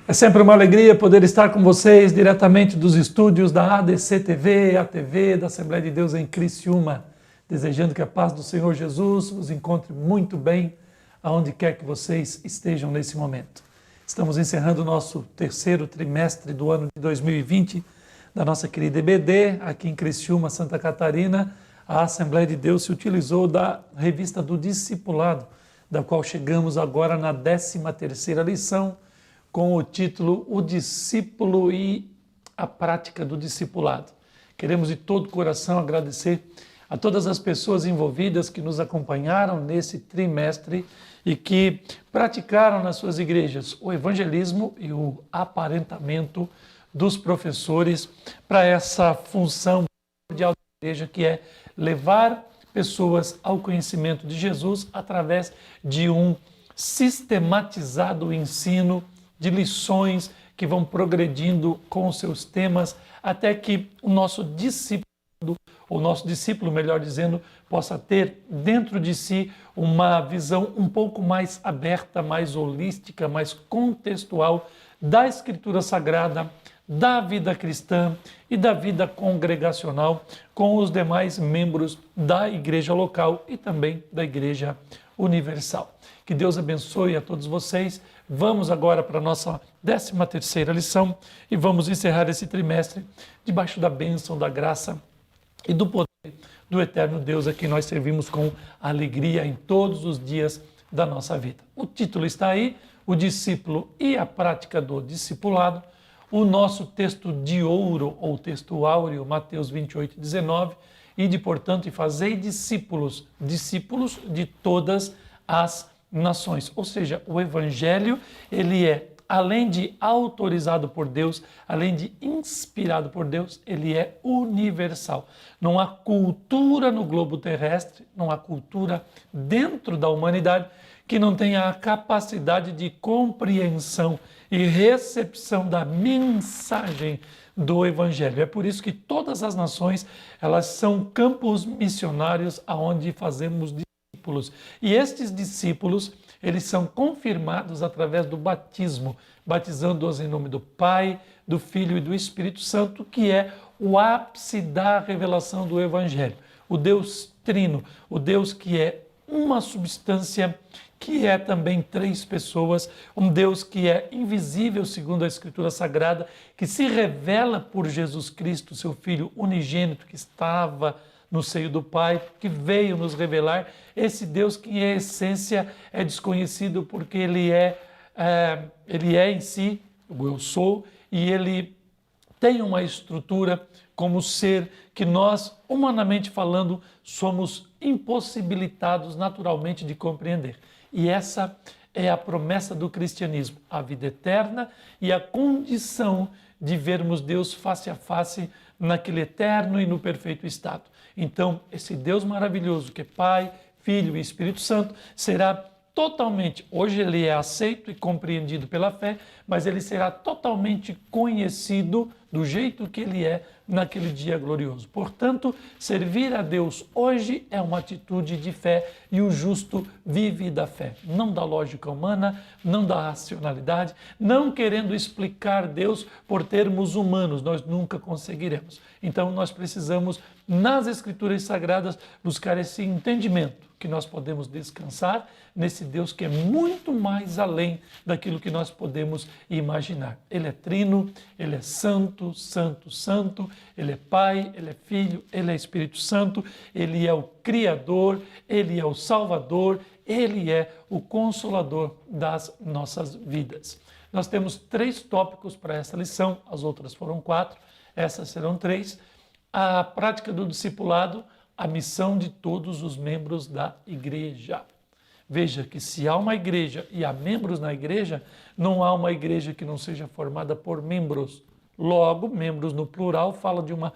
É sempre uma alegria poder estar com vocês diretamente dos estúdios da ADC TV, a TV da Assembleia de Deus em Criciúma, desejando que a paz do Senhor Jesus os encontre muito bem aonde quer que vocês estejam nesse momento. Estamos encerrando o nosso terceiro trimestre do ano de 2020 da nossa querida EBD, aqui em Criciúma, Santa Catarina. A Assembleia de Deus se utilizou da revista do Discipulado, da qual chegamos agora na 13ª lição, com o título O Discípulo e a Prática do Discipulado. Queremos de todo o coração agradecer a todas as pessoas envolvidas que nos acompanharam nesse trimestre e que praticaram nas suas igrejas o evangelismo e o aparentamento dos professores para essa função primordial da igreja, que é levar pessoas ao conhecimento de Jesus através de um sistematizado ensino de lições que vão progredindo com os seus temas até que o nosso discípulo, melhor dizendo, possa ter dentro de si uma visão um pouco mais aberta, mais holística, mais contextual da Escritura Sagrada, da vida cristã e da vida congregacional com os demais membros da igreja local e também da igreja universal. Que Deus abençoe a todos vocês. Vamos agora para a nossa 13ª lição e vamos encerrar esse trimestre debaixo da bênção, da graça e do poder do eterno Deus a quem nós servimos com alegria em todos os dias da nossa vida. O título está aí, O Discípulo e a Prática do Discipulado. O nosso texto de ouro, ou texto áureo, Mateus 28:19, ide, portanto, e fazei discípulos de todas as nações. Ou seja, o Evangelho, ele é, além de autorizado por Deus, além de inspirado por Deus, ele é universal. Não há cultura no globo terrestre, não há cultura dentro da humanidade que não tenha a capacidade de compreensão e recepção da mensagem do Evangelho. É por isso que todas as nações, elas são campos missionários aonde fazemos discípulos. E estes discípulos, eles são confirmados através do batismo, batizando-os em nome do Pai, do Filho e do Espírito Santo, que é o ápice da revelação do Evangelho. O Deus Trino, o Deus que é uma substância, que é também três pessoas, um Deus que é invisível segundo a Escritura Sagrada, que se revela por Jesus Cristo, seu Filho unigênito, que estava no seio do Pai, que veio nos revelar, esse Deus que em essência é desconhecido porque ele é em si, o eu sou, e ele tem uma estrutura como ser que nós, humanamente falando, somos impossibilitados naturalmente de compreender. E essa é a promessa do cristianismo, a vida eterna e a condição de vermos Deus face a face naquele eterno e no perfeito estado. Então, esse Deus maravilhoso que é Pai, Filho e Espírito Santo será totalmente, hoje ele é aceito e compreendido pela fé, mas ele será totalmente conhecido do jeito que ele é naquele dia glorioso. Portanto, servir a Deus hoje é uma atitude de fé e o justo vive da fé, não da lógica humana, não da racionalidade, não querendo explicar Deus por termos humanos, nós nunca conseguiremos. Então, nós precisamos, nas Escrituras Sagradas, buscar esse entendimento, que nós podemos descansar nesse Deus que é muito mais além daquilo que nós podemos imaginar. Ele é trino, ele é santo, santo, santo, ele é Pai, ele é Filho, ele é Espírito Santo, ele é o Criador, ele é o Salvador, ele é o Consolador das nossas vidas. Nós temos 3 tópicos para essa lição, as outras foram 4, essas serão 3. A prática do discipulado, a missão de todos os membros da igreja. Veja que se há uma igreja e há membros na igreja, não há uma igreja que não seja formada por membros. Logo, membros no plural fala de uma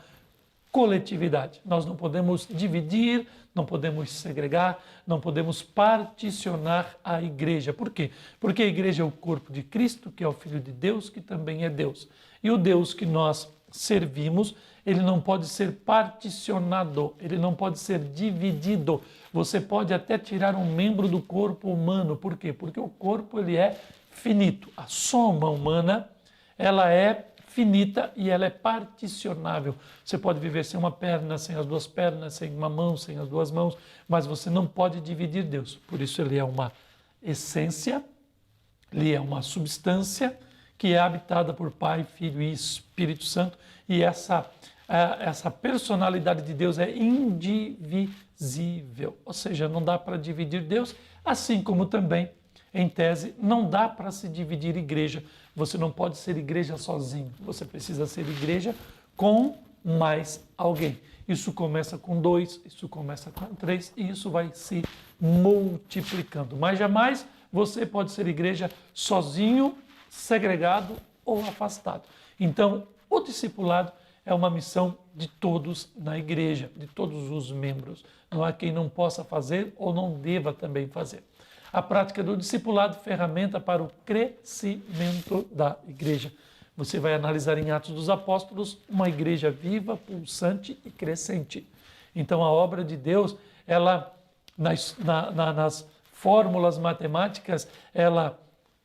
coletividade. Nós não podemos dividir, não podemos segregar, não podemos particionar a igreja. Por quê? Porque a igreja é o corpo de Cristo, que é o Filho de Deus, que também é Deus. E o Deus que nós servimos, ele não pode ser particionado, ele não pode ser dividido. Você pode até tirar um membro do corpo humano. Por quê? Porque o corpo ele é finito. A soma humana, ela é finita e ela é particionável. Você pode viver sem uma perna, sem as duas pernas, sem uma mão, sem as duas mãos, mas você não pode dividir Deus. Por isso ele é uma essência, ele é uma substância que é habitada por Pai, Filho e Espírito Santo, e essa personalidade de Deus é indivisível, ou seja, não dá para dividir Deus, assim como também, em tese, não dá para se dividir igreja. Você não pode ser igreja sozinho, você precisa ser igreja com mais alguém. Isso começa com 2, isso começa com 3 e isso vai se multiplicando. Mas jamais você pode ser igreja sozinho, segregado ou afastado. Então, o discipulado é uma missão de todos na igreja, de todos os membros. Não há quem não possa fazer ou não deva também fazer. A prática do discipulado, ferramenta para o crescimento da igreja. Você vai analisar em Atos dos Apóstolos uma igreja viva, pulsante e crescente. Então a obra de Deus, ela nas fórmulas matemáticas, ela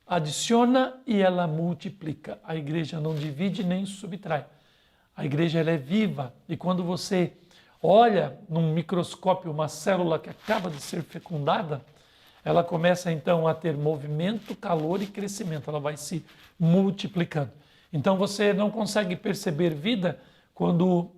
adiciona e ela multiplica. A igreja não divide nem subtrai. A igreja ela é viva e quando você olha num microscópio uma célula que acaba de ser fecundada, ela começa então a ter movimento, calor e crescimento, ela vai se multiplicando. Então você não consegue perceber vida quando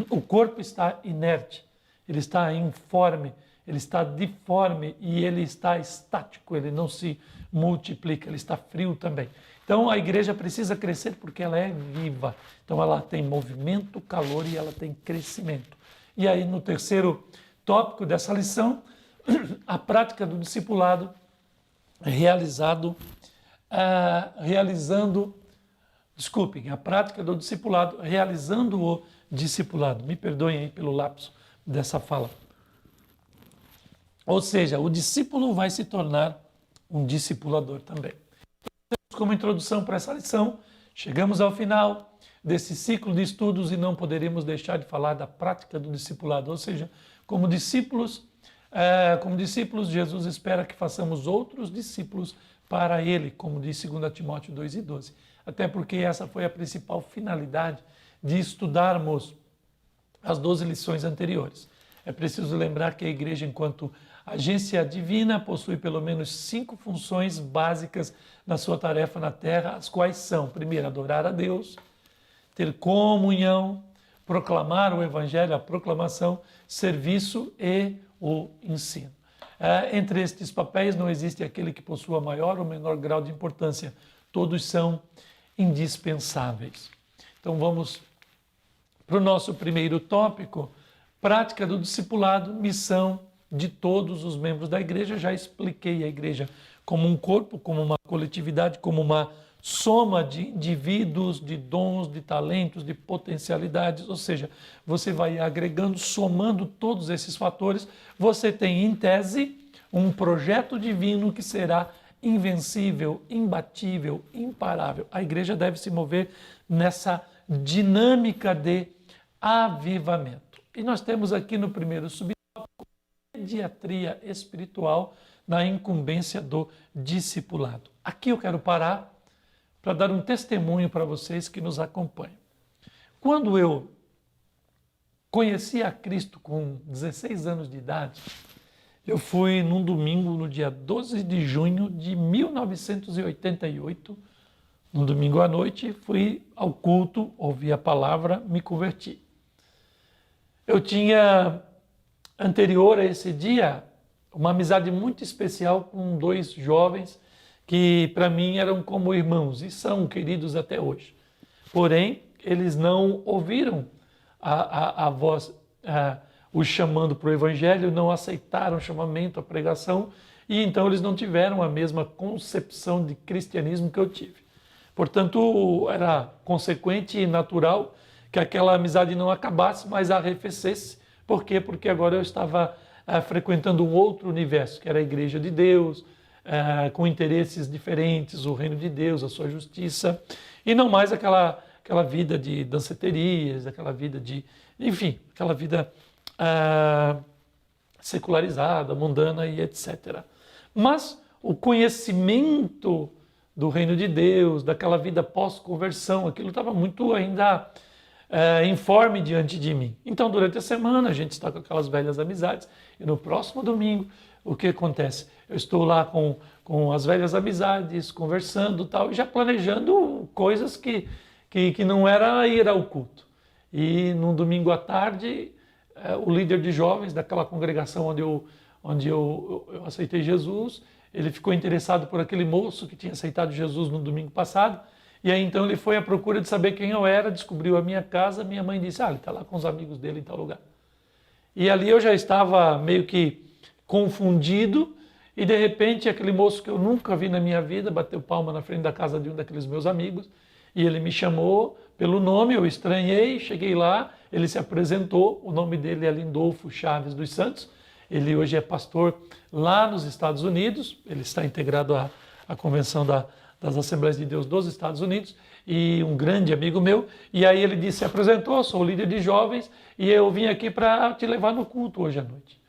o corpo está inerte, ele está informe, ele está deforme e ele está estático, ele não se multiplica, ele está frio também. Então a igreja precisa crescer porque ela é viva, então ela tem movimento, calor e ela tem crescimento. E aí no terceiro tópico dessa lição, a prática do discipulado a prática do discipulado realizando o discipulado. Me perdoem aí pelo lapso dessa fala. Ou seja, o discípulo vai se tornar um discipulador também. Então, como introdução para essa lição, chegamos ao final desse ciclo de estudos e não poderíamos deixar de falar da prática do discipulado. Ou seja, como discípulos, Jesus espera que façamos outros discípulos para Ele, como diz 2 Timóteo 2:12. Até porque essa foi a principal finalidade de estudarmos as 12 lições anteriores. É preciso lembrar que a igreja, enquanto agência divina, possui pelo menos 5 funções básicas na sua tarefa na terra, as quais são, primeiro, adorar a Deus, ter comunhão, proclamar o evangelho, a proclamação, serviço e o ensino. Entre estes papéis não existe aquele que possua maior ou menor grau de importância. Todos são indispensáveis. Então vamos para o nosso primeiro tópico, prática do discipulado, missão de todos os membros da igreja. Já expliquei a igreja como um corpo, como uma coletividade, como uma soma de indivíduos, de dons, de talentos, de potencialidades, ou seja, você vai agregando, somando todos esses fatores, você tem em tese um projeto divino que será invencível, imbatível, imparável. A igreja deve se mover nessa dinâmica de avivamento. E nós temos aqui no primeiro subtópico, pediatria espiritual na incumbência do discipulado. Aqui eu quero parar para dar um testemunho para vocês que nos acompanham. Quando eu conheci a Cristo com 16 anos de idade, eu fui num domingo, no dia 12 de junho de 1988, num domingo à noite, fui ao culto, ouvi a palavra, me converti. Eu tinha, anterior a esse dia, uma amizade muito especial com 2 jovens que para mim eram como irmãos e são queridos até hoje. Porém, eles não ouviram a voz, os chamando para o evangelho, não aceitaram o chamamento, a pregação, e então eles não tiveram a mesma concepção de cristianismo que eu tive. Portanto, era consequente e natural que aquela amizade não acabasse, mas arrefecesse. Por quê? Porque agora eu estava frequentando um outro universo, que era a Igreja de Deus, com interesses diferentes, o reino de Deus, a sua justiça, e não mais aquela vida de danceterias, aquela vida de, enfim, aquela vida secularizada, mundana e etc. Mas o conhecimento do reino de Deus, daquela vida pós-conversão. Aquilo estava muito ainda informe diante de mim. Então, durante a semana, a gente está com aquelas velhas amizades, e no próximo domingo, o que acontece? Eu estou lá com as velhas amizades, conversando tal, e já planejando coisas que não era ir ao culto. E no domingo à tarde, o líder de jovens daquela congregação onde eu aceitei Jesus, ele ficou interessado por aquele moço que tinha aceitado Jesus no domingo passado, e aí então ele foi à procura de saber quem eu era, descobriu a minha casa, minha mãe disse, ele está lá com os amigos dele em tal lugar. E ali eu já estava meio que confundido, e de repente aquele moço que eu nunca vi na minha vida, bateu palma na frente da casa de um daqueles meus amigos, e ele me chamou pelo nome, eu estranhei, cheguei lá, ele se apresentou, o nome dele é Lindolfo Chaves dos Santos, ele hoje é pastor lá nos Estados Unidos, ele está integrado à Convenção das Assembleias de Deus dos Estados Unidos, e um grande amigo meu, e aí ele disse, se apresentou, sou o líder de jovens, e eu vim aqui para te levar no culto hoje à noite.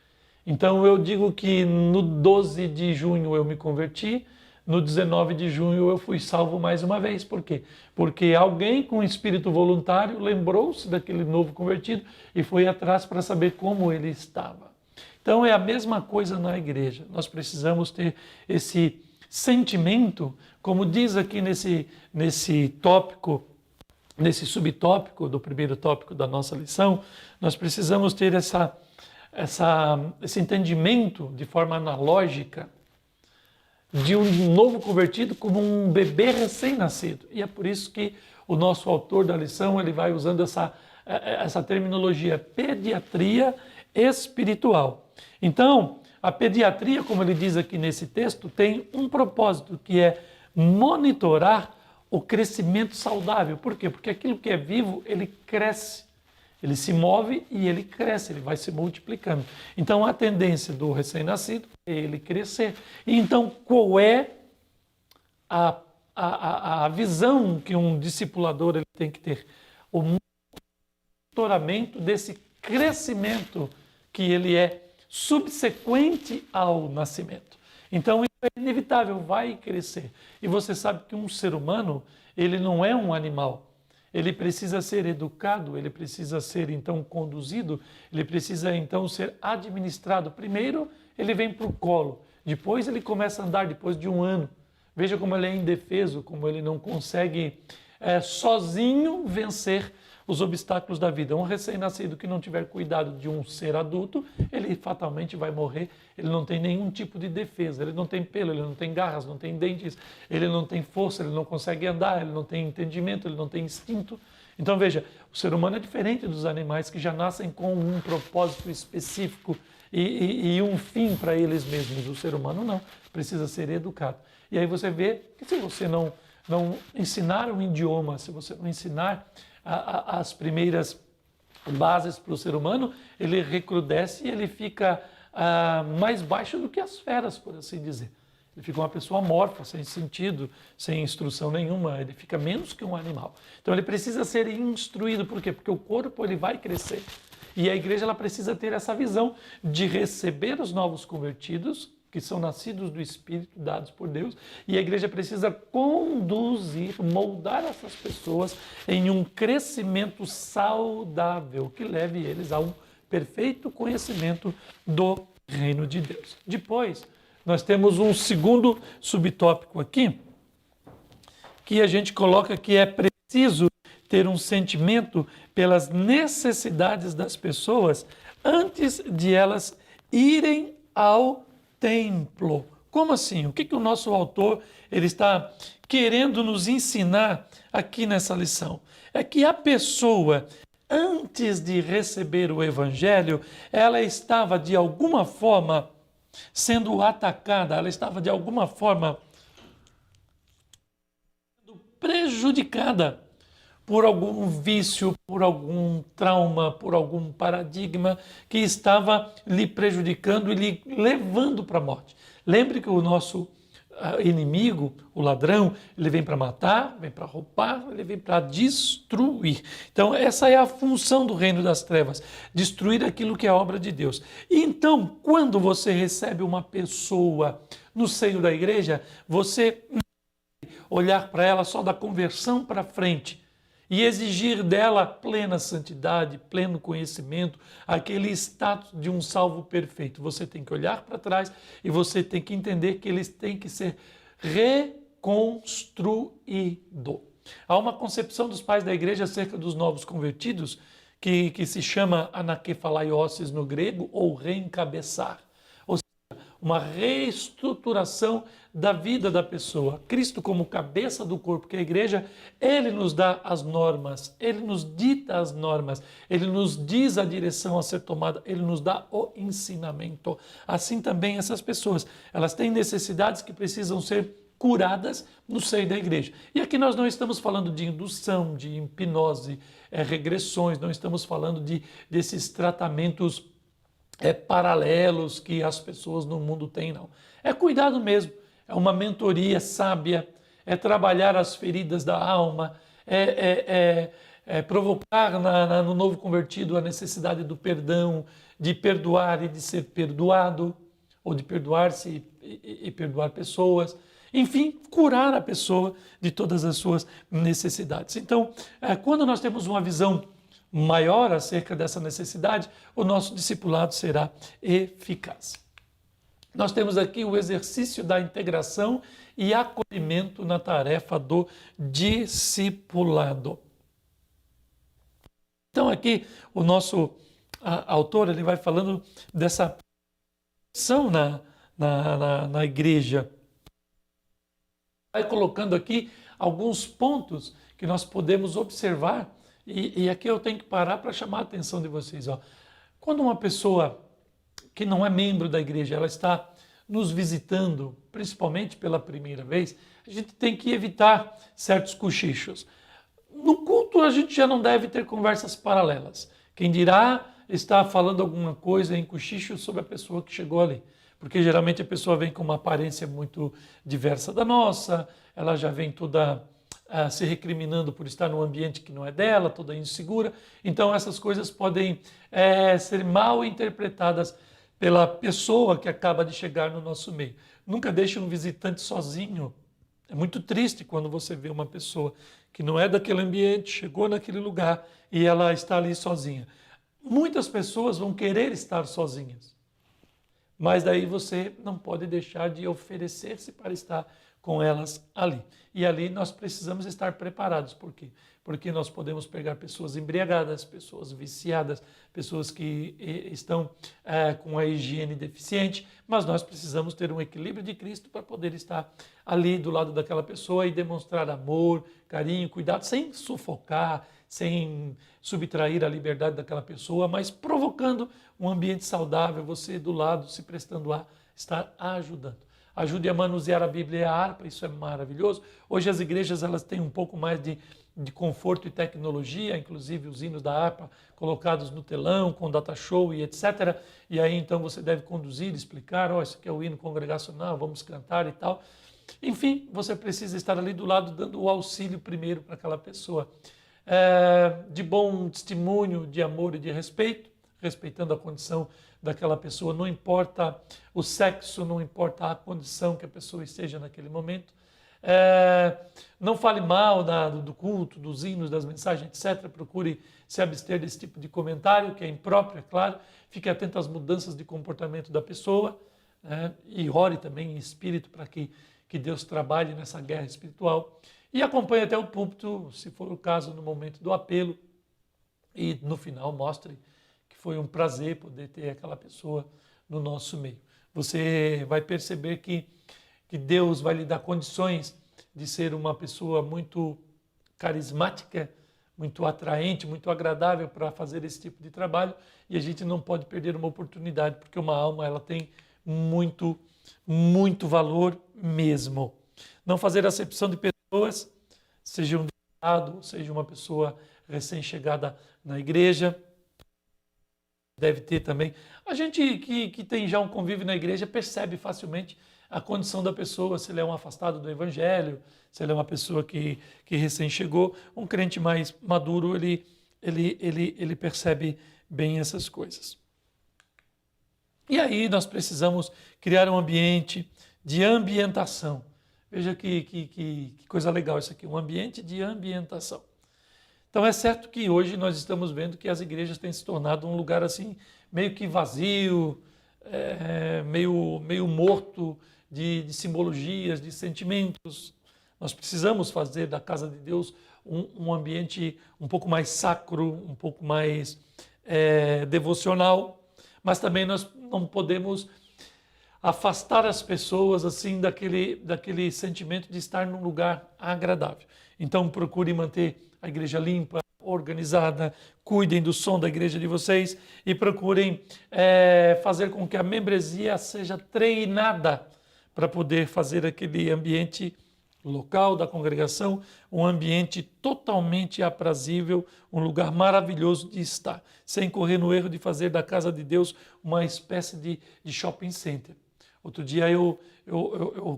Então eu digo que no 12 de junho eu me converti, no 19 de junho eu fui salvo mais uma vez. Por quê? Porque alguém com espírito voluntário lembrou-se daquele novo convertido e foi atrás para saber como ele estava. Então é a mesma coisa na igreja. Nós precisamos ter esse sentimento, como diz aqui nesse tópico, nesse subtópico do primeiro tópico da nossa lição, nós precisamos ter esse entendimento de forma analógica de um novo convertido como um bebê recém-nascido. E é por isso que o nosso autor da lição ele vai usando essa terminologia pediatria espiritual. Então, a pediatria, como ele diz aqui nesse texto, tem um propósito, que é monitorar o crescimento saudável. Por quê? Porque aquilo que é vivo, ele cresce. Ele se move e ele cresce, ele vai se multiplicando. Então, a tendência do recém-nascido é ele crescer. E então, qual é a visão que um discipulador ele tem que ter? O monitoramento desse crescimento que ele é subsequente ao nascimento. Então, isso é inevitável, vai crescer. E você sabe que um ser humano, ele não é um animal. Ele precisa ser educado, ele precisa ser então conduzido, ele precisa então ser administrado. Primeiro ele vem para o colo, depois ele começa a andar depois de um ano. Veja como ele é indefeso, como ele não consegue sozinho vencer os obstáculos da vida. Um recém-nascido que não tiver cuidado de um ser adulto, ele fatalmente vai morrer, ele não tem nenhum tipo de defesa, ele não tem pelo, ele não tem garras, não tem dentes, ele não tem força, ele não consegue andar, ele não tem entendimento, ele não tem instinto. Então veja, o ser humano é diferente dos animais que já nascem com um propósito específico e um fim para eles mesmos. O ser humano não, precisa ser educado. E aí você vê que se você não ensinar um idioma, se você não ensinar as primeiras bases para o ser humano, ele recrudesce e ele fica mais baixo do que as feras, por assim dizer. Ele fica uma pessoa amorfa, sem sentido, sem instrução nenhuma, ele fica menos que um animal. Então ele precisa ser instruído, por quê? Porque o corpo ele vai crescer. E a igreja ela precisa ter essa visão de receber os novos convertidos, que são nascidos do Espírito, dados por Deus, e a igreja precisa conduzir, moldar essas pessoas em um crescimento saudável, que leve eles a um perfeito conhecimento do reino de Deus. Depois, nós temos um segundo subtópico aqui, que a gente coloca que é preciso ter um sentimento pelas necessidades das pessoas antes de elas irem ao templo. Como assim? O que o nosso autor ele está querendo nos ensinar aqui nessa lição? É que a pessoa, antes de receber o evangelho, ela estava de alguma forma sendo atacada, ela estava de alguma forma sendo prejudicada por algum vício, por algum trauma, por algum paradigma que estava lhe prejudicando e lhe levando para a morte. Lembre que o nosso inimigo, o ladrão, ele vem para matar, vem para roubar, ele vem para destruir. Então essa é a função do reino das trevas, destruir aquilo que é obra de Deus. E então, quando você recebe uma pessoa no seio da igreja, você olhar para ela só da conversão para frente e exigir dela plena santidade, pleno conhecimento, aquele status de um salvo perfeito. Você tem que olhar para trás e você tem que entender que eles têm que ser reconstruídos. Há uma concepção dos pais da igreja acerca dos novos convertidos que se chama anakephalaioses no grego, ou reencabeçar. Ou seja, uma reestruturação da vida da pessoa. Cristo, como cabeça do corpo, que é a igreja, ele nos dá as normas, ele nos dita as normas, ele nos diz a direção a ser tomada, ele nos dá o ensinamento. Assim também essas pessoas, elas têm necessidades que precisam ser curadas no seio da igreja. E aqui nós não estamos falando de indução, de hipnose, regressões, não estamos falando desses tratamentos paralelos que as pessoas no mundo têm, não. É cuidado mesmo, é uma mentoria sábia, é trabalhar as feridas da alma, provocar no novo convertido a necessidade do perdão, de perdoar e de ser perdoado, ou de perdoar-se e perdoar pessoas. Enfim, curar a pessoa de todas as suas necessidades. Então, quando nós temos uma visão maior acerca dessa necessidade, o nosso discipulado será eficaz. Nós temos aqui o exercício da integração e acolhimento na tarefa do discipulado. Então, aqui o nosso autor ele vai falando dessa ação na igreja. Vai colocando aqui alguns pontos que nós podemos observar, e aqui eu tenho que parar para chamar a atenção de vocês. Ó. Quando uma pessoa que não é membro da igreja, ela está nos visitando, principalmente pela primeira vez, a gente tem que evitar certos cochichos. No culto a gente já não deve ter conversas paralelas. Quem dirá está falando alguma coisa em cochicho sobre a pessoa que chegou ali. Porque geralmente a pessoa vem com uma aparência muito diversa da nossa, ela já vem toda se recriminando por estar num ambiente que não é dela, toda insegura. Então essas coisas podem ser mal interpretadas pela pessoa que acaba de chegar no nosso meio. Nunca deixe um visitante sozinho. É muito triste quando você vê uma pessoa que não é daquele ambiente, chegou naquele lugar e ela está ali sozinha. Muitas pessoas vão querer estar sozinhas. Mas daí você não pode deixar de oferecer-se para estar com elas ali. E ali nós precisamos estar preparados. Por quê? Porque nós podemos pegar pessoas embriagadas, pessoas viciadas, pessoas que estão com a higiene deficiente, mas nós precisamos ter um equilíbrio de Cristo para poder estar ali do lado daquela pessoa e demonstrar amor, carinho, cuidado, sem sufocar, sem subtrair a liberdade daquela pessoa, mas provocando um ambiente saudável, você do lado, se prestando a estar ajudando. Ajude a manusear a Bíblia e a harpa, isso é maravilhoso. Hoje as igrejas elas têm um pouco mais de conforto e tecnologia, inclusive os hinos da harpa colocados no telão, com data show e etc. E aí então você deve conduzir, explicar, isso aqui é o hino congregacional, vamos cantar e tal. Enfim, você precisa estar ali do lado dando o auxílio primeiro para aquela pessoa. De bom testemunho, de amor e de respeito, respeitando a condição daquela pessoa, não importa o sexo, não importa a condição que a pessoa esteja naquele momento. Não fale mal do culto, dos hinos, das mensagens, etc. Procure se abster desse tipo de comentário, que é impróprio, é claro. Fique atento às mudanças de comportamento da pessoa, e ore também em espírito para que Deus trabalhe nessa guerra espiritual. E acompanhe até o púlpito, se for o caso, no momento do apelo. E no final mostre que foi um prazer poder ter aquela pessoa no nosso meio. Você vai perceber que Deus vai lhe dar condições de ser uma pessoa muito carismática, muito atraente, muito agradável para fazer esse tipo de trabalho. E a gente não pode perder uma oportunidade, porque uma alma ela tem muito, muito valor mesmo. Não fazer acepção de pessoas, seja um deputado, seja uma pessoa recém-chegada na igreja. Deve ter também. A gente que tem já um convívio na igreja percebe facilmente a condição da pessoa, se ele é um afastado do evangelho, se ele é uma pessoa que recém chegou. Um crente mais maduro, ele percebe bem essas coisas. E aí nós precisamos criar um ambiente de ambientação. Veja que coisa legal isso aqui, um ambiente de ambientação. Então é certo que hoje nós estamos vendo que as igrejas têm se tornado um lugar assim meio que vazio, meio morto de simbologias, de sentimentos. Nós precisamos fazer da casa de Deus um ambiente um pouco mais sacro, um pouco mais devocional, mas também nós não podemos afastar as pessoas assim daquele sentimento de estar num lugar agradável. Então procure manter a igreja limpa, organizada, cuidem do som da igreja de vocês e procurem fazer com que a membresia seja treinada para poder fazer aquele ambiente local da congregação um ambiente totalmente aprazível, um lugar maravilhoso de estar, sem correr no erro de fazer da casa de Deus uma espécie de shopping center. Outro dia eu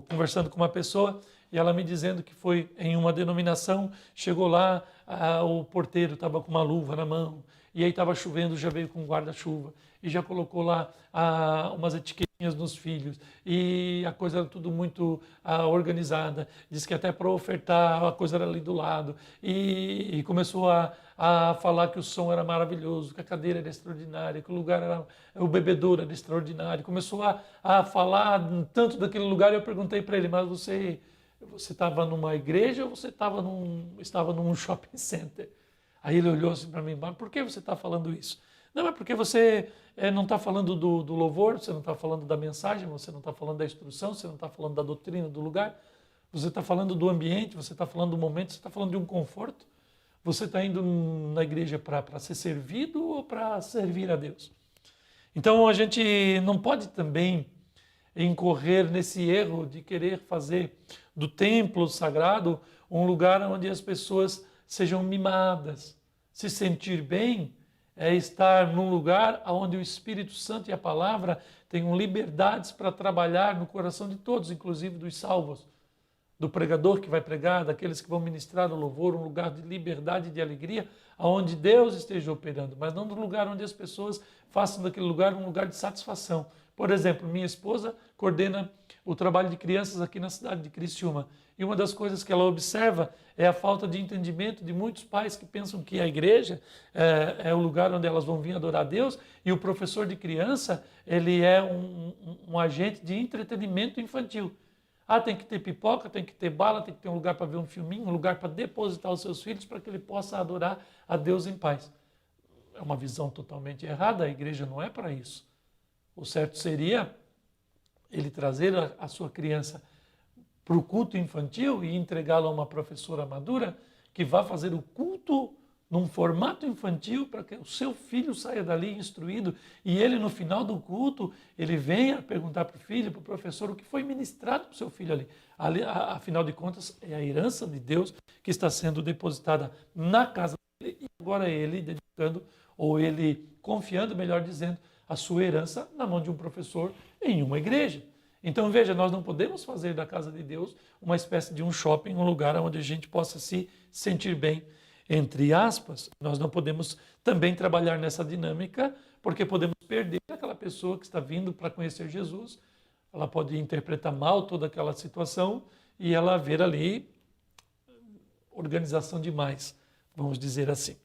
conversando com uma pessoa e ela me dizendo que foi em uma denominação, chegou lá, o porteiro estava com uma luva na mão, e aí estava chovendo, já veio com um guarda-chuva, e já colocou lá umas etiquetinhas nos filhos, e a coisa era tudo muito organizada, disse que até para ofertar a coisa era ali do lado, e começou a falar que o som era maravilhoso, que a cadeira era extraordinária, que o lugar era, o bebedouro era extraordinário, começou a falar tanto daquele lugar, e eu perguntei para ele, mas você estava numa igreja ou você estava num shopping center? Aí ele olhou assim para mim, mas por que você está falando isso? Não, é porque você não está falando do louvor, você não está falando da mensagem, você não está falando da instrução, você não está falando da doutrina do lugar, você está falando do ambiente, você está falando do momento, você está falando de um conforto. Você está indo na igreja para ser servido ou para servir a Deus? Então a gente não pode também incorrer nesse erro de querer fazer do templo sagrado um lugar onde as pessoas sejam mimadas. Se sentir bem é estar num lugar onde o Espírito Santo e a palavra tenham liberdades para trabalhar no coração de todos, inclusive dos salvos, do pregador que vai pregar, daqueles que vão ministrar o louvor, um lugar de liberdade e de alegria, onde Deus esteja operando, mas não no lugar onde as pessoas façam daquele lugar um lugar de satisfação. Por exemplo, minha esposa coordena o trabalho de crianças aqui na cidade de Criciúma. E uma das coisas que ela observa é a falta de entendimento de muitos pais que pensam que a igreja é o lugar onde elas vão vir adorar a Deus e o professor de criança ele é um agente de entretenimento infantil. Tem que ter pipoca, tem que ter bala, tem que ter um lugar para ver um filminho, um lugar para depositar os seus filhos para que ele possa adorar a Deus em paz. É uma visão totalmente errada, a igreja não é para isso. O certo seria ele trazer a sua criança para o culto infantil e entregá-la a uma professora madura que vá fazer o culto num formato infantil para que o seu filho saia dali instruído e ele no final do culto ele venha perguntar para o filho, para o professor o que foi ministrado para o seu filho ali. Afinal de contas é a herança de Deus que está sendo depositada na casa dele e agora ele dedicando ou ele confiando, melhor dizendo, a sua herança na mão de um professor em uma igreja. Então veja, nós não podemos fazer da casa de Deus uma espécie de um shopping, um lugar onde a gente possa se sentir bem, entre aspas. Nós não podemos também trabalhar nessa dinâmica, porque podemos perder aquela pessoa que está vindo para conhecer Jesus. Ela pode interpretar mal toda aquela situação e ela ver ali organização demais, vamos dizer assim.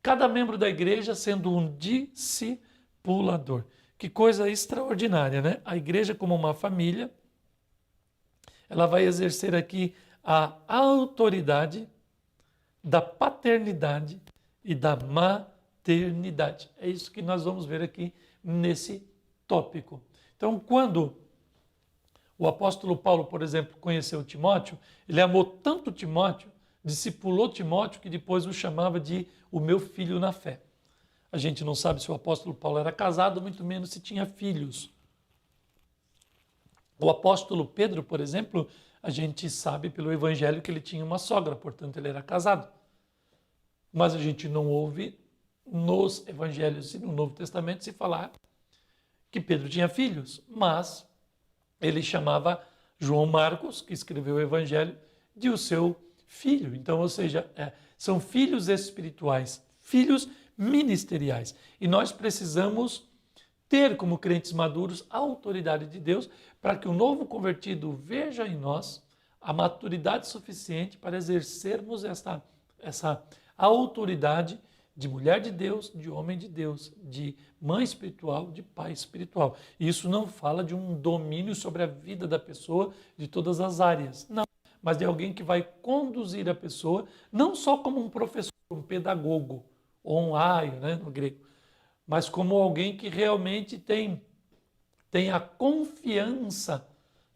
Cada membro da igreja sendo um discipulador. Que coisa extraordinária, né? A igreja como uma família, ela vai exercer aqui a autoridade da paternidade e da maternidade. É isso que nós vamos ver aqui nesse tópico. Então, quando o apóstolo Paulo, por exemplo, conheceu Timóteo, ele amou tanto Timóteo, discipulou Timóteo, que depois o chamava de o meu filho na fé. A gente não sabe se o apóstolo Paulo era casado, muito menos se tinha filhos. O apóstolo Pedro, por exemplo, a gente sabe pelo evangelho que ele tinha uma sogra, portanto ele era casado. Mas a gente não ouve nos evangelhos e no Novo Testamento se falar que Pedro tinha filhos, mas ele chamava João Marcos, que escreveu o evangelho, de o seu filho. Então, ou seja, são filhos espirituais, filhos ministeriais. E nós precisamos ter como crentes maduros a autoridade de Deus, para que o novo convertido veja em nós a maturidade suficiente para exercermos essa autoridade de mulher de Deus, de homem de Deus, de mãe espiritual, de pai espiritual. Isso não fala de um domínio sobre a vida da pessoa de todas as áreas, não, mas de alguém que vai conduzir a pessoa, não só como um professor, um pedagogo, ou um aio, né, no grego, mas como alguém que realmente tem a confiança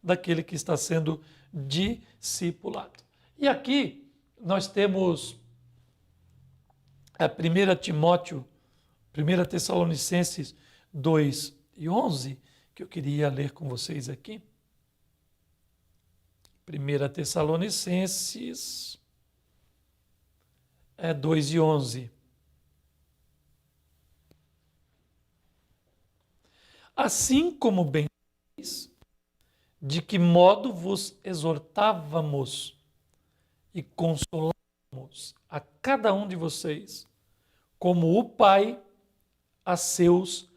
daquele que está sendo discipulado. E aqui nós temos a 1 Timóteo, 1 Tessalonicenses 2:11, que eu queria ler com vocês aqui. 1 Tessalonicenses 2:11. Assim como bem diz, de que modo vos exortávamos e consolávamos a cada um de vocês, como o Pai a seus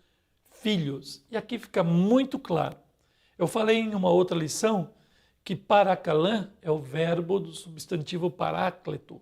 filhos. E aqui fica muito claro. Eu falei em uma outra lição que parakalã é o verbo do substantivo paráclito.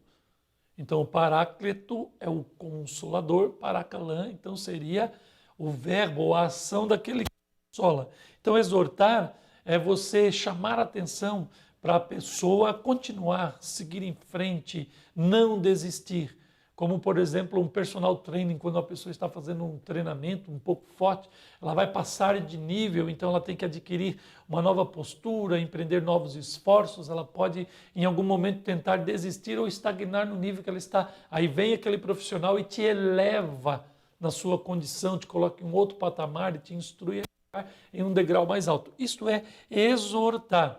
Então, o paráclito é o consolador, parakalã, então seria o verbo ou a ação daquele que consola. Então, exortar é você chamar a atenção para a pessoa continuar, seguir em frente, não desistir. Como, por exemplo, um personal training, quando a pessoa está fazendo um treinamento um pouco forte, ela vai passar de nível, então ela tem que adquirir uma nova postura, empreender novos esforços, ela pode, em algum momento, tentar desistir ou estagnar no nível que ela está. Aí vem aquele profissional e te eleva na sua condição, te coloca em um outro patamar e te instrui a ficar em um degrau mais alto. Isto é exortar.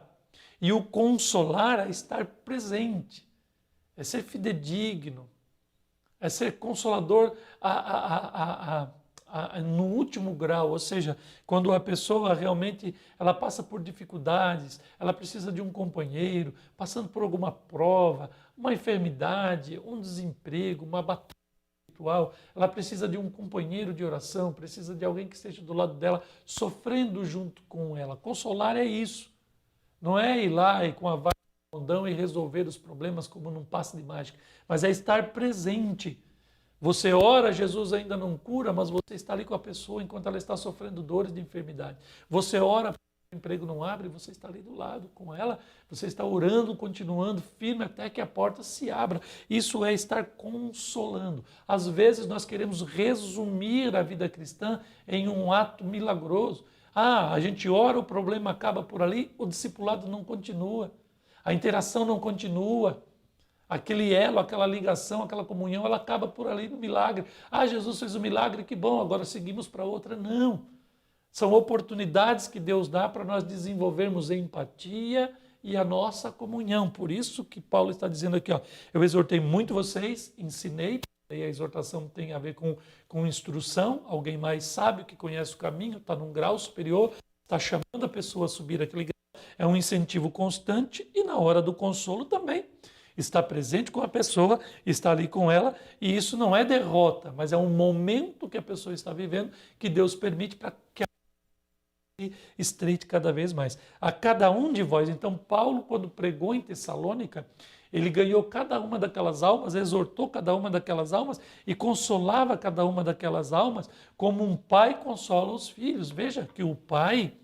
E o consolar é estar presente, é ser fidedigno, é ser consolador no último grau, ou seja, quando a pessoa realmente ela passa por dificuldades, ela precisa de um companheiro, passando por alguma prova, uma enfermidade, um desemprego, uma batalha espiritual, ela precisa de um companheiro de oração, precisa de alguém que esteja do lado dela, sofrendo junto com ela. Consolar é isso, não é ir lá e com a vara do condão e resolver os problemas como num passe de mágica, mas é estar presente. Você ora, Jesus ainda não cura, mas você está ali com a pessoa enquanto ela está sofrendo dores de enfermidade. Você ora, o emprego não abre, você está ali do lado com ela, você está orando, continuando firme até que a porta se abra. Isso é estar consolando. Às vezes nós queremos resumir a vida cristã em um ato milagroso. A gente ora, o problema acaba por ali, o discipulado não continua, a interação não continua. Aquele elo, aquela ligação, aquela comunhão, ela acaba por ali no milagre. Jesus fez um milagre, que bom, agora seguimos para outra. Não. São oportunidades que Deus dá para nós desenvolvermos a empatia e a nossa comunhão. Por isso que Paulo está dizendo aqui, eu exortei muito vocês, ensinei, e a exortação tem a ver com instrução, alguém mais sábio que conhece o caminho, está num grau superior, está chamando a pessoa a subir aquele grau. É um incentivo constante e na hora do consolo também. Está presente com a pessoa, está ali com ela, e isso não é derrota, mas é um momento que a pessoa está vivendo que Deus permite para que ela se estreite cada vez mais. A cada um de vós, então Paulo, quando pregou em Tessalônica, ele ganhou cada uma daquelas almas, exortou cada uma daquelas almas e consolava cada uma daquelas almas como um pai consola os filhos. Veja que o pai,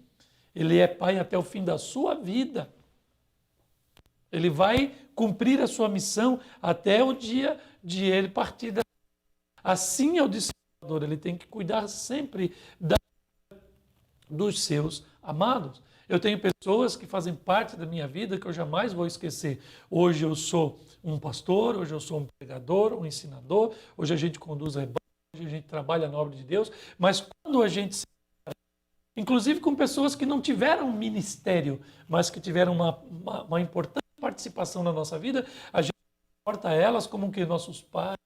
ele é pai até o fim da sua vida. Ele vai cumprir a sua missão até o dia de ele partir da... Assim é o discipulador, ele tem que cuidar sempre dos seus amados. Eu tenho pessoas que fazem parte da minha vida que eu jamais vou esquecer. Hoje eu sou um pastor, hoje eu sou um pregador, um ensinador, hoje a gente conduz rebanho, hoje a gente trabalha na obra de Deus, mas quando a gente se... inclusive com pessoas que não tiveram ministério, mas que tiveram uma importante participação na nossa vida, a gente porta elas como que nossos pais,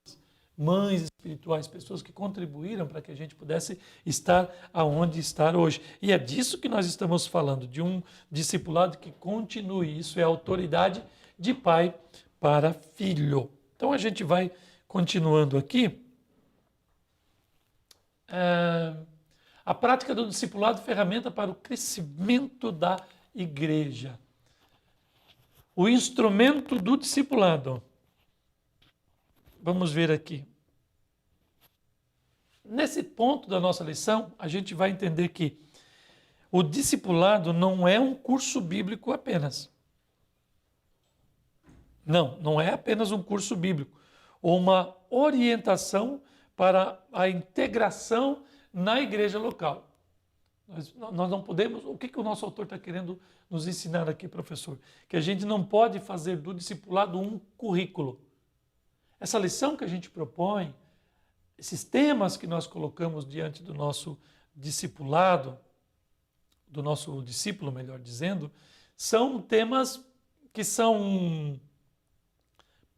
mães espirituais, pessoas que contribuíram para que a gente pudesse estar aonde estar hoje. E é disso que nós estamos falando, de um discipulado que continue. Isso é autoridade de pai para filho. Então a gente vai continuando aqui. A prática do discipulado, ferramenta para o crescimento da igreja. O instrumento do discipulado. Vamos ver aqui. Nesse ponto da nossa lição, a gente vai entender que o discipulado não é um curso bíblico apenas. Não é apenas um curso bíblico, ou uma orientação para a integração na igreja local. Nós não podemos... O que o nosso autor está querendo nos ensinar aqui, professor? Que a gente não pode fazer do discipulado um currículo. Essa lição que a gente propõe, esses temas que nós colocamos diante do nosso discipulado, do nosso discípulo, melhor dizendo, são temas que são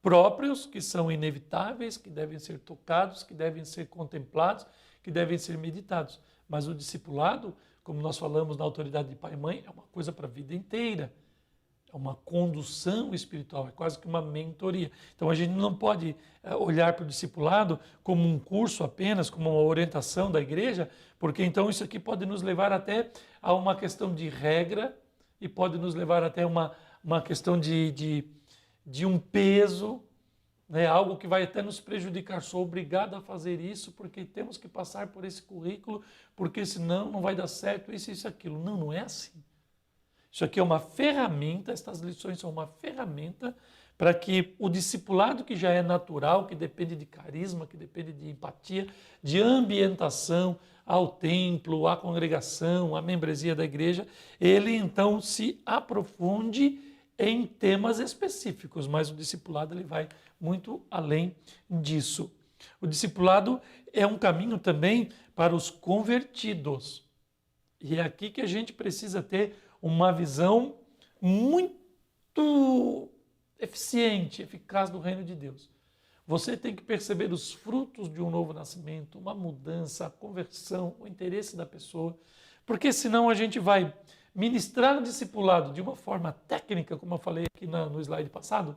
próprios, que são inevitáveis, que devem ser tocados, que devem ser contemplados, que devem ser meditados. Mas o discipulado, como nós falamos na autoridade de pai e mãe, é uma coisa para a vida inteira. É uma condução espiritual, é quase que uma mentoria. Então a gente não pode olhar para o discipulado como um curso apenas, como uma orientação da igreja, porque então isso aqui pode nos levar até a uma questão de regra e pode nos levar até uma questão de um peso, né? Algo que vai até nos prejudicar. Sou obrigado a fazer isso porque temos que passar por esse currículo, porque senão não vai dar certo isso, isso, aquilo. Não é assim. Isso aqui é uma ferramenta, estas lições são uma ferramenta para que o discipulado que já é natural, que depende de carisma, que depende de empatia, de ambientação ao templo, à congregação, à membresia da igreja, ele então se aprofunde em temas específicos, mas o discipulado ele vai muito além disso. O discipulado é um caminho também para os convertidos. E é aqui que a gente precisa ter uma visão muito eficiente, eficaz do reino de Deus. Você tem que perceber os frutos de um novo nascimento, uma mudança, a conversão, o interesse da pessoa, porque senão a gente vai ministrar o discipulado de uma forma técnica, como eu falei aqui no slide passado,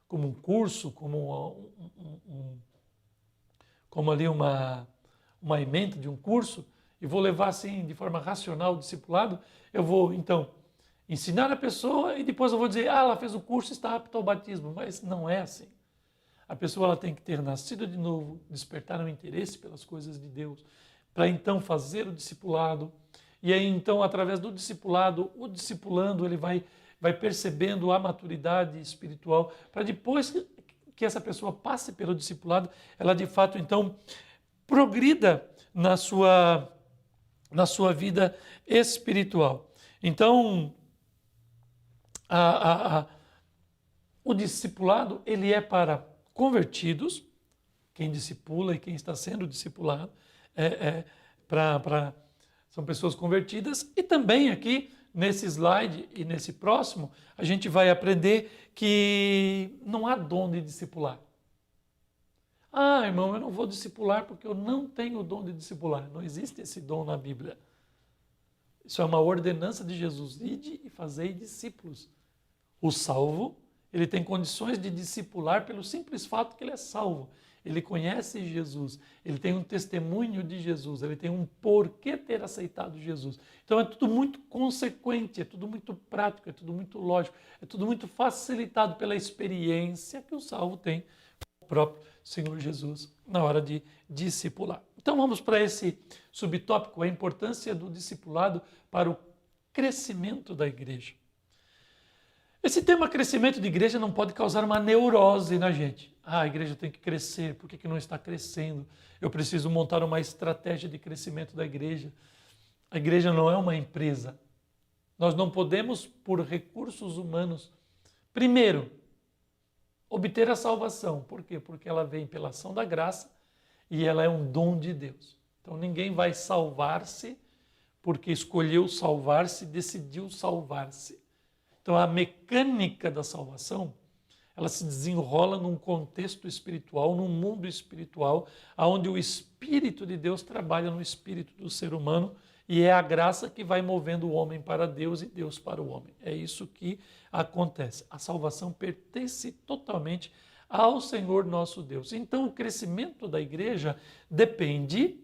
como um curso, como ali uma ementa de um curso, e vou levar assim de forma racional o discipulado, eu vou então ensinar a pessoa e depois eu vou dizer, ela fez o curso e está apta ao batismo, mas não é assim. A pessoa ela tem que ter nascido de novo, despertar um interesse pelas coisas de Deus, para então fazer o discipulado, e aí então através do discipulado, o discipulando ele vai percebendo a maturidade espiritual, para depois que essa pessoa passe pelo discipulado, ela de fato então progrida na sua vida espiritual. Então, o discipulado ele é para convertidos, quem discipula e quem está sendo discipulado, são pessoas convertidas, e também aqui nesse slide e nesse próximo, a gente vai aprender que não há dom de discipular. Ah, irmão, eu não vou discipular porque eu não tenho o dom de discipular. Não existe esse dom na Bíblia. Isso é uma ordenança de Jesus. Ide e fazei discípulos. O salvo, ele tem condições de discipular pelo simples fato que ele é salvo. Ele conhece Jesus, ele tem um testemunho de Jesus, ele tem um porquê ter aceitado Jesus. Então é tudo muito consequente, é tudo muito prático, é tudo muito lógico, é tudo muito facilitado pela experiência que o salvo tem com o próprio Senhor Jesus na hora de discipular. Então vamos para esse subtópico, a importância do discipulado para o crescimento da igreja. Esse tema crescimento de igreja não pode causar uma neurose na gente. Ah, a igreja tem que crescer, por que não está crescendo? Eu preciso montar uma estratégia de crescimento da igreja. A igreja não é uma empresa. Nós não podemos, por recursos humanos, primeiro, obter a salvação. Por quê? Porque ela vem pela ação da graça e ela é um dom de Deus. Então ninguém vai salvar-se porque escolheu salvar-se, decidiu salvar-se. Então a mecânica da salvação, ela se desenrola num contexto espiritual, num mundo espiritual, onde o Espírito de Deus trabalha no espírito do ser humano e é a graça que vai movendo o homem para Deus e Deus para o homem. É isso que acontece. A salvação pertence totalmente ao Senhor nosso Deus. Então o crescimento da igreja depende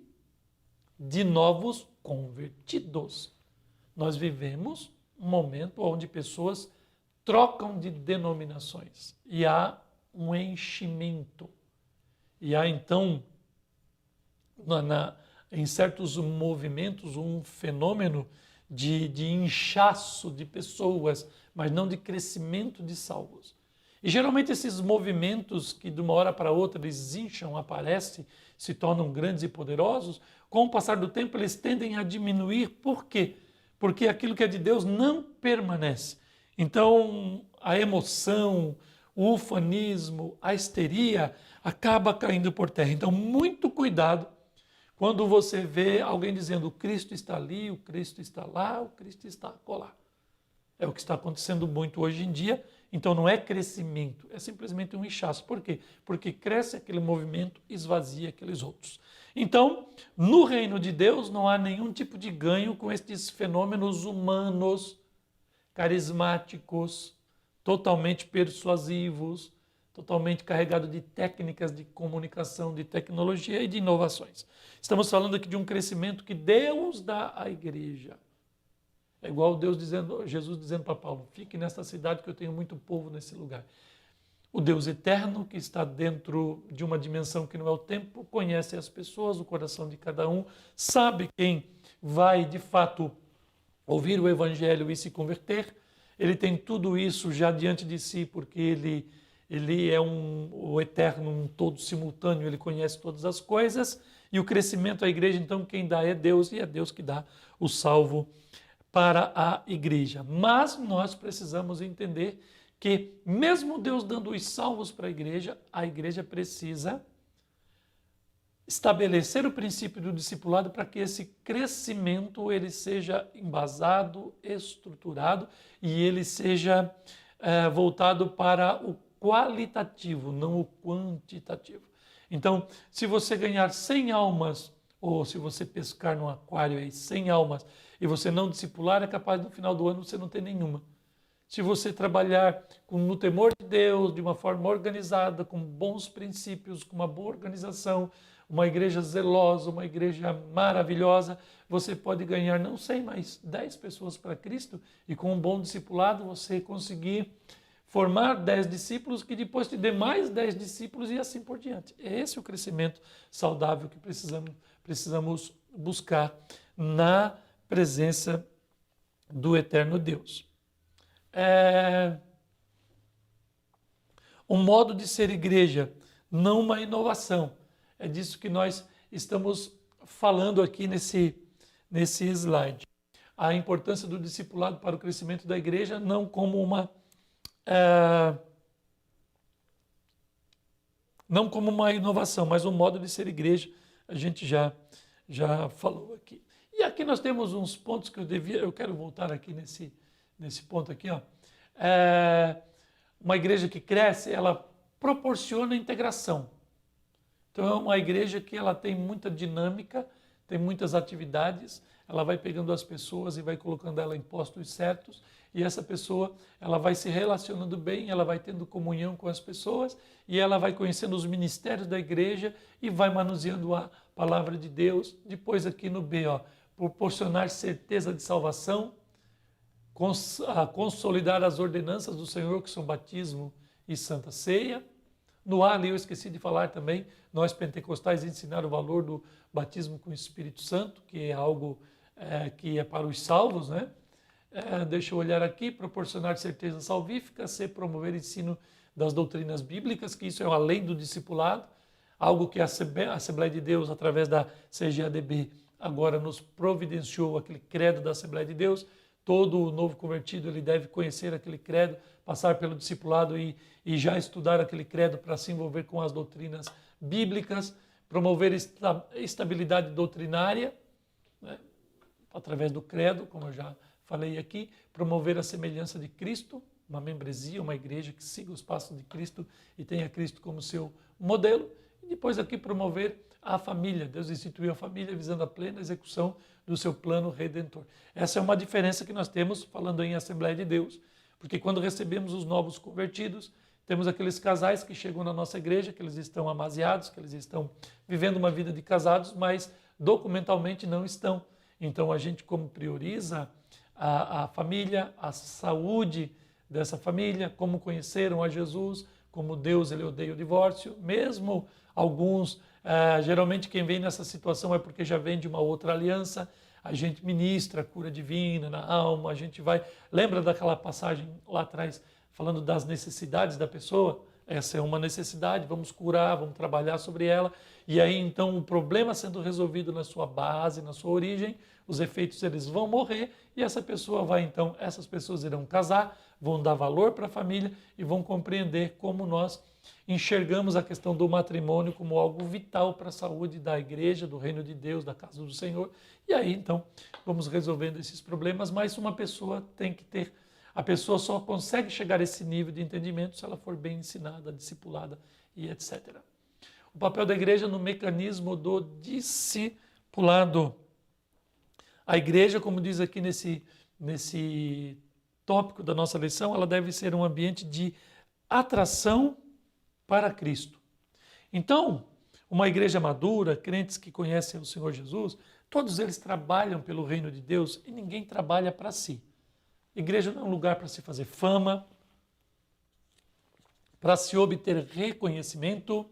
de novos convertidos. Nós vivemos um momento onde pessoas trocam de denominações e há um enchimento. E há então, em certos movimentos, um fenômeno de inchaço de pessoas, mas não de crescimento de salvos. E geralmente esses movimentos que de uma hora para outra eles incham, aparecem, se tornam grandes e poderosos, com o passar do tempo eles tendem a diminuir. Por quê? Porque aquilo que é de Deus não permanece. Então a emoção, o ufanismo, a histeria acaba caindo por terra. Então muito cuidado quando você vê alguém dizendo o Cristo está ali, o Cristo está lá, o Cristo está acolá. É o que está acontecendo muito hoje em dia. Então não é crescimento, é simplesmente um inchaço. Por quê? Porque cresce aquele movimento, esvazia aqueles outros. Então, no reino de Deus não há nenhum tipo de ganho com estes fenômenos humanos, carismáticos, totalmente persuasivos, totalmente carregados de técnicas de comunicação, de tecnologia e de inovações. Estamos falando aqui de um crescimento que Deus dá à igreja. É igual Jesus dizendo para Paulo, fique nesta cidade que eu tenho muito povo nesse lugar. O Deus eterno, que está dentro de uma dimensão que não é o tempo, conhece as pessoas, o coração de cada um, sabe quem vai de fato ouvir o evangelho e se converter. Ele tem tudo isso já diante de si, porque ele é o eterno, um todo simultâneo, ele conhece todas as coisas. E o crescimento da igreja, então, quem dá é Deus, e é Deus que dá o salvo para a igreja. Mas nós precisamos entender que mesmo Deus dando os salvos para a igreja precisa estabelecer o princípio do discipulado para que esse crescimento ele seja embasado, estruturado e ele seja voltado para o qualitativo, não o quantitativo. Então, se você ganhar 100 almas, ou se você pescar num aquário aí 100 almas e você não discipular, é capaz no final do ano você não ter nenhuma. Se você trabalhar no temor de Deus, de uma forma organizada, com bons princípios, com uma boa organização, uma igreja zelosa, uma igreja maravilhosa, você pode ganhar não 100, mas 10 pessoas para Cristo e com um bom discipulado você conseguir formar 10 discípulos que depois te dê mais 10 discípulos e assim por diante. É esse o crescimento saudável que precisamos buscar na presença do eterno Deus. Um modo de ser igreja, não uma inovação. É disso que nós estamos falando aqui nesse slide. A importância do discipulado para o crescimento da igreja, não como uma inovação, mas um modo de ser igreja, a gente já falou aqui. E aqui nós temos uns pontos que eu quero voltar aqui nesse ponto aqui, ó. Uma igreja que cresce, ela proporciona integração. Então é uma igreja que ela tem muita dinâmica, tem muitas atividades, ela vai pegando as pessoas e vai colocando ela em postos certos, e essa pessoa ela vai se relacionando bem, ela vai tendo comunhão com as pessoas, e ela vai conhecendo os ministérios da igreja e vai manuseando a palavra de Deus. Depois aqui no B, ó, proporcionar certeza de salvação, consolidar as ordenanças do Senhor, que são batismo e santa ceia. No A ali eu esqueci de falar também, nós pentecostais ensinar o valor do batismo com o Espírito Santo, que é algo que é para os salvos, né? Deixa eu olhar aqui, proporcionar certeza salvífica, promover ensino das doutrinas bíblicas, que isso é uma lei do discipulado, algo que a Assembleia de Deus, através da CGADB, agora nos providenciou aquele credo da Assembleia de Deus. Todo novo convertido ele deve conhecer aquele credo, passar pelo discipulado e já estudar aquele credo para se envolver com as doutrinas bíblicas, promover estabilidade doutrinária, né, através do credo, como eu já falei aqui, promover a semelhança de Cristo, uma membresia, uma igreja que siga os passos de Cristo e tenha Cristo como seu modelo, e depois aqui promover a família. Deus instituiu a família visando a plena execução do seu plano redentor. Essa é uma diferença que nós temos falando em Assembleia de Deus, porque quando recebemos os novos convertidos, temos aqueles casais que chegam na nossa igreja, que eles estão amaziados, que eles estão vivendo uma vida de casados, mas documentalmente não estão. Então a gente, como prioriza a família, a saúde dessa família, como conheceram a Jesus, como Deus ele odeia o divórcio, mesmo alguns, geralmente quem vem nessa situação é porque já vem de uma outra aliança, a gente ministra a cura divina na alma, a gente vai... Lembra daquela passagem lá atrás, falando das necessidades da pessoa? Essa é uma necessidade, vamos curar, vamos trabalhar sobre ela. E aí, então, o problema sendo resolvido na sua base, na sua origem, os efeitos eles vão morrer e essa pessoa vai, então, essas pessoas irão casar, vão dar valor para a família e vão compreender como nós enxergamos a questão do matrimônio como algo vital para a saúde da igreja, do reino de Deus, da casa do Senhor. E aí, então, vamos resolvendo esses problemas, mas uma pessoa tem que ter... A pessoa só consegue chegar a esse nível de entendimento se ela for bem ensinada, discipulada e etc. O papel da igreja no mecanismo do discipulado. A igreja, como diz aqui nesse tópico da nossa lição, ela deve ser um ambiente de atração para Cristo. Então, uma igreja madura, crentes que conhecem o Senhor Jesus, todos eles trabalham pelo reino de Deus e ninguém trabalha para si. Igreja não é um lugar para se fazer fama, para se obter reconhecimento,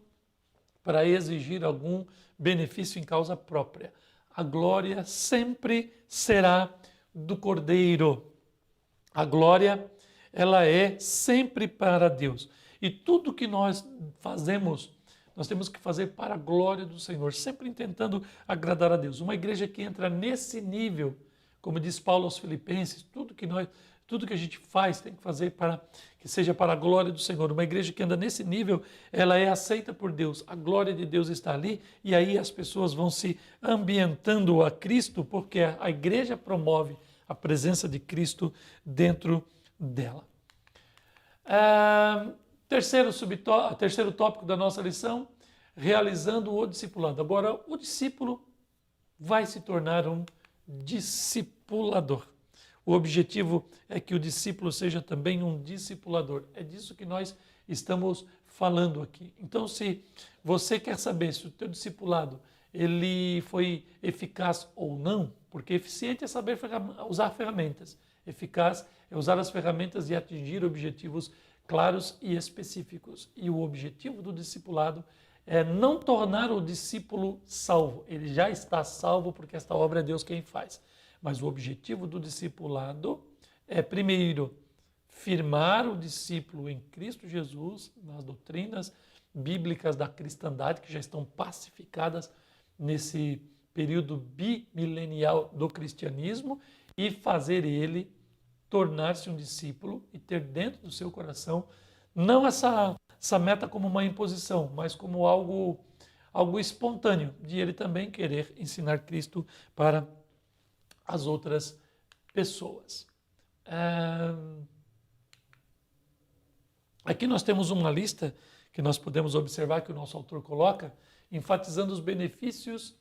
para exigir algum benefício em causa própria. A glória sempre será do Cordeiro. A glória, ela é sempre para Deus. E tudo que nós fazemos, nós temos que fazer para a glória do Senhor, sempre tentando agradar a Deus. Uma igreja que entra nesse nível, como diz Paulo aos Filipenses, tudo que a gente faz tem que fazer para que seja para a glória do Senhor. Uma igreja que anda nesse nível, ela é aceita por Deus. A glória de Deus está ali e aí as pessoas vão se ambientando a Cristo porque a igreja promove a presença de dentro dela. Terceiro tópico da nossa lição, realizando o discipulado. Agora, o discípulo vai se tornar um discipulador. O objetivo é que o discípulo seja também um discipulador. É disso que nós estamos falando aqui. Então, se você quer saber se o teu discipulado ele foi eficaz ou não, porque eficiente é saber usar ferramentas. Eficaz é usar as ferramentas e atingir objetivos claros e específicos. E o objetivo do discipulado é não tornar o discípulo salvo. Ele já está salvo porque esta obra é Deus quem faz. Mas o objetivo do discipulado é, primeiro, firmar o discípulo em Cristo Jesus, nas doutrinas bíblicas da cristandade, que já estão pacificadas nesse período bimilenial do cristianismo, e fazer ele tornar-se um discípulo e ter dentro do seu coração não essa meta como uma imposição, mas como algo espontâneo, de ele também querer ensinar Cristo para as outras pessoas. Aqui nós temos uma lista que nós podemos observar que o nosso autor coloca, enfatizando os benefícios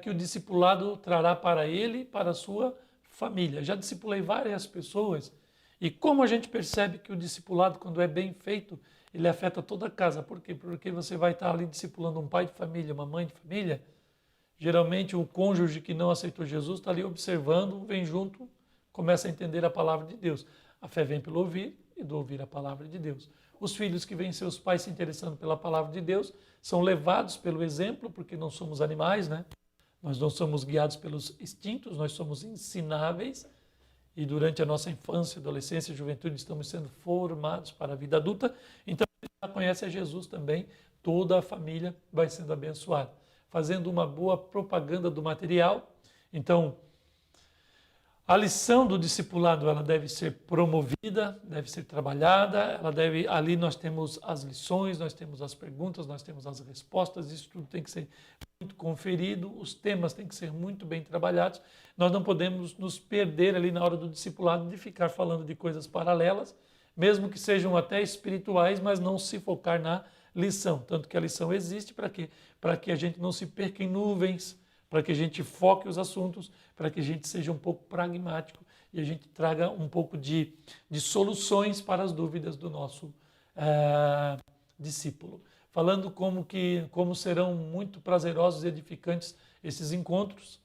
que o discipulado trará para ele e para a sua família. Já discipulei várias pessoas e como a gente percebe que o discipulado, quando é bem feito, ele afeta toda a casa. Por quê? Porque você vai estar ali discipulando um pai de família, uma mãe de família. Geralmente o cônjuge que não aceitou Jesus está ali observando, vem junto, começa a entender a palavra de Deus. A fé vem pelo ouvir e do ouvir a palavra de Deus. Os filhos que veem seus pais se interessando pela palavra de Deus são levados pelo exemplo, porque não somos animais, né? Nós não somos guiados pelos instintos, nós somos ensináveis e durante a nossa infância, adolescência e juventude estamos sendo formados para a vida adulta. Então, ele já conhece a Jesus também, toda a família vai sendo abençoada. Fazendo uma boa propaganda do material. Então, a lição do discipulado ela deve ser promovida, deve ser trabalhada, ali nós temos as lições, nós temos as perguntas, nós temos as respostas, isso tudo tem que ser muito conferido, os temas têm que ser muito bem trabalhados. Nós não podemos nos perder ali na hora do discipulado de ficar falando de coisas paralelas, mesmo que sejam até espirituais, mas não se focar na lição. Tanto que a lição existe para quê? Para que a gente não se perca em nuvens, para que a gente foque os assuntos, para que a gente seja um pouco pragmático e a gente traga um pouco de soluções para as dúvidas do nosso discípulo. falando como serão muito prazerosos e edificantes esses encontros.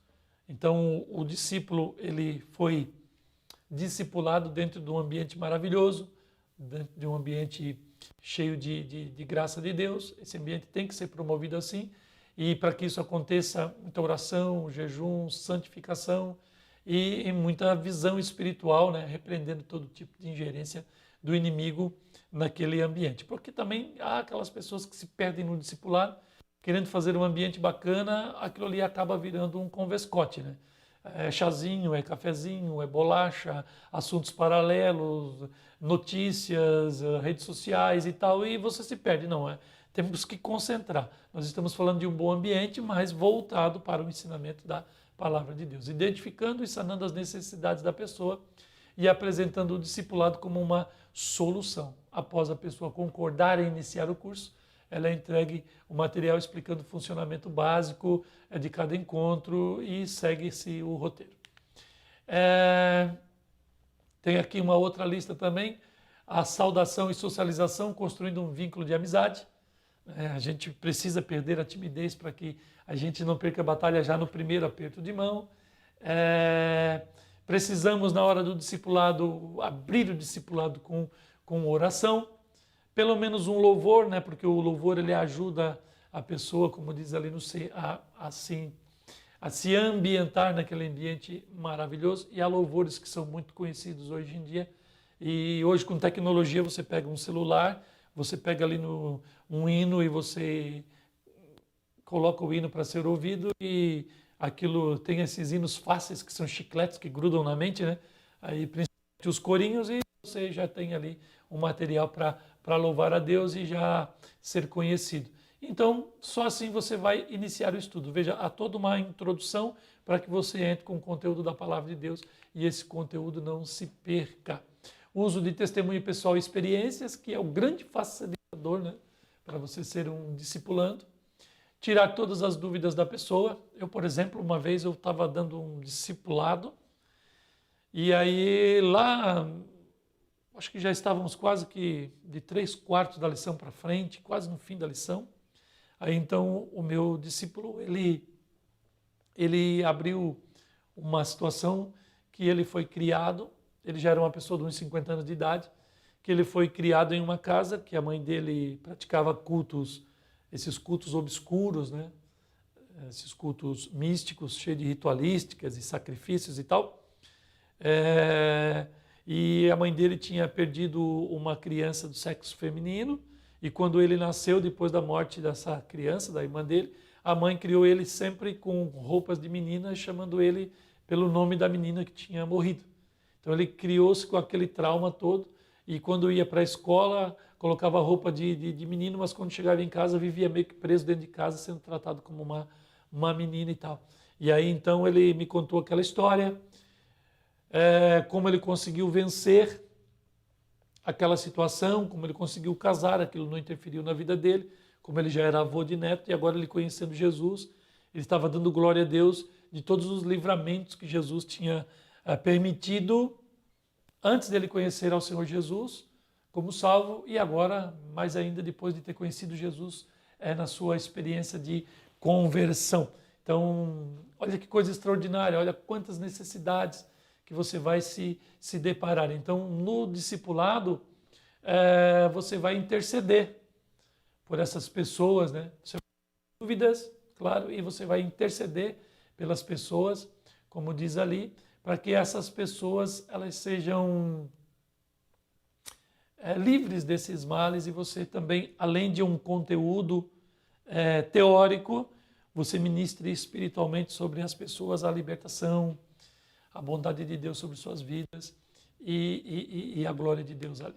Então, o discípulo, ele foi discipulado dentro de um ambiente maravilhoso, dentro de um ambiente cheio de graça de Deus. Esse ambiente tem que ser promovido assim, e para que isso aconteça, muita oração, jejum, santificação e muita visão espiritual, né? Repreendendo todo tipo de ingerência do inimigo naquele ambiente. Porque também há aquelas pessoas que se perdem no discipulado, querendo fazer um ambiente bacana, aquilo ali acaba virando um convescote, né? É chazinho, é cafezinho, é bolacha, assuntos paralelos, notícias, redes sociais e tal, e você se perde, não é? Temos que concentrar. Nós estamos falando de um bom ambiente, mas voltado para o ensinamento da palavra de Deus, identificando e sanando as necessidades da pessoa e apresentando o discipulado como uma solução. Após a pessoa concordar em iniciar o curso, ela é entregue o material explicando o funcionamento básico de cada encontro e segue-se o roteiro. Tem aqui uma outra lista também, a saudação e socialização, construindo um vínculo de amizade. A gente precisa perder a timidez para que a gente não perca a batalha já no primeiro aperto de mão. Precisamos, na hora do discipulado, abrir o discipulado com oração. Pelo menos um louvor, né? Porque o louvor ele ajuda a pessoa, como diz ali no a se ambientar naquele ambiente maravilhoso. E há louvores que são muito conhecidos hoje em dia. E hoje, com tecnologia, você pega um celular, você pega ali um hino e você coloca o hino para ser ouvido, e aquilo tem esses hinos fáceis que são chicletes que grudam na mente, né? Aí, principalmente os corinhos, e você já tem ali um material para louvar a Deus e já ser conhecido. Então, só assim você vai iniciar o estudo. Veja, há toda uma introdução para que você entre com o conteúdo da palavra de Deus e esse conteúdo não se perca. Uso de testemunho pessoal e experiências, que é o grande facilitador, né, para você ser um discipulando. Tirar todas as dúvidas da pessoa. Eu, por exemplo, uma vez eu estava dando um discipulado e aí lá, acho que já estávamos quase que de 3/4 da lição para frente, quase no fim da lição. Aí então o meu discípulo, ele abriu uma situação que ele foi criado, ele já era uma pessoa de uns 50 anos de idade, que ele foi criado em uma casa que a mãe dele praticava cultos, esses cultos obscuros, né? Esses cultos místicos, cheios de ritualísticas e sacrifícios e tal. E a mãe dele tinha perdido uma criança do sexo feminino, e quando ele nasceu, depois da morte dessa criança, da irmã dele, a mãe criou ele sempre com roupas de menina, chamando ele pelo nome da menina que tinha morrido. Então ele criou-se com aquele trauma todo, e quando ia para a escola, colocava roupa de menino, mas quando chegava em casa, vivia meio que preso dentro de casa, sendo tratado como uma menina e tal. E aí então ele me contou aquela história, como ele conseguiu vencer aquela situação, como ele conseguiu casar, aquilo não interferiu na vida dele, como ele já era avô de neto, e agora ele conhecendo Jesus, ele estava dando glória a Deus de todos os livramentos que Jesus tinha permitido antes dele conhecer ao Senhor Jesus como salvo, e agora, mais ainda, depois de ter conhecido Jesus, na sua experiência de conversão. Então, olha que coisa extraordinária, olha quantas necessidades que você vai se deparar. Então, no discipulado, você vai interceder por essas pessoas, né? Você vai ter dúvidas, claro, e você vai interceder pelas pessoas, como diz ali, para que essas pessoas elas sejam livres desses males, e você também, além de um conteúdo teórico, você ministre espiritualmente sobre as pessoas a libertação, a bondade de Deus sobre suas vidas e a glória de Deus ali.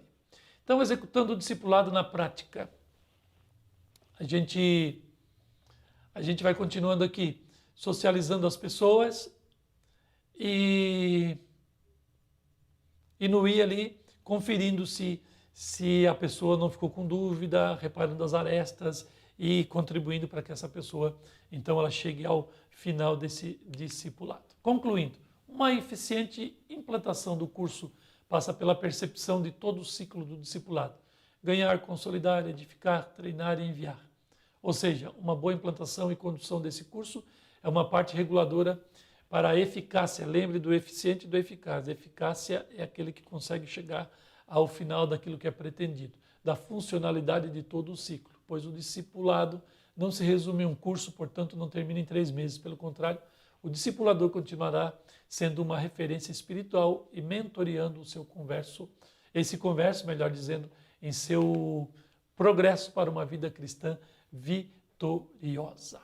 Então, executando o discipulado na prática, a gente vai continuando aqui, socializando as pessoas e no ir ali, conferindo se a pessoa não ficou com dúvida, reparando as arestas e contribuindo para que essa pessoa, então, ela chegue ao final desse discipulado. Concluindo, uma eficiente implantação do curso passa pela percepção de todo o ciclo do discipulado, ganhar, consolidar, edificar, treinar e enviar. Ou seja, uma boa implantação e condução desse curso é uma parte reguladora para a eficácia. Lembre do eficiente e do eficaz. A eficácia é aquele que consegue chegar ao final daquilo que é pretendido, da funcionalidade de todo o ciclo, pois o discipulado não se resume em um curso, portanto não termina em 3 meses. Pelo contrário, o discipulador continuará sendo uma referência espiritual e mentoreando o seu converso, melhor dizendo, em seu progresso para uma vida cristã vitoriosa.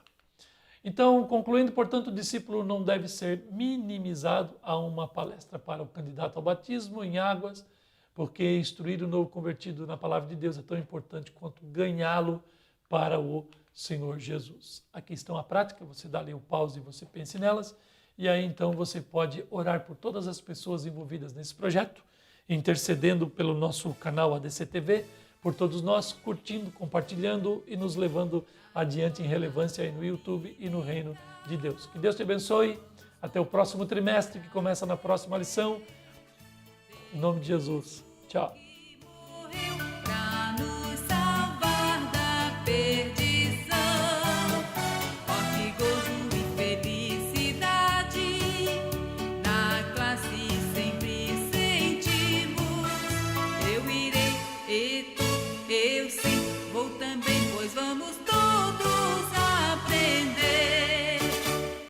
Então, concluindo, portanto, o discípulo não deve ser minimizado a uma palestra para o candidato ao batismo em águas, porque instruir o novo convertido na palavra de Deus é tão importante quanto ganhá-lo para o Senhor Jesus. Aqui estão a prática, você dá ali um pause e você pense nelas, e aí então você pode orar por todas as pessoas envolvidas nesse projeto, intercedendo pelo nosso canal ADCTV, por todos nós, curtindo, compartilhando e nos levando adiante em relevância aí no YouTube e no reino de Deus. Que Deus te abençoe. Até o próximo trimestre, que começa na próxima lição. Em nome de Jesus. Tchau.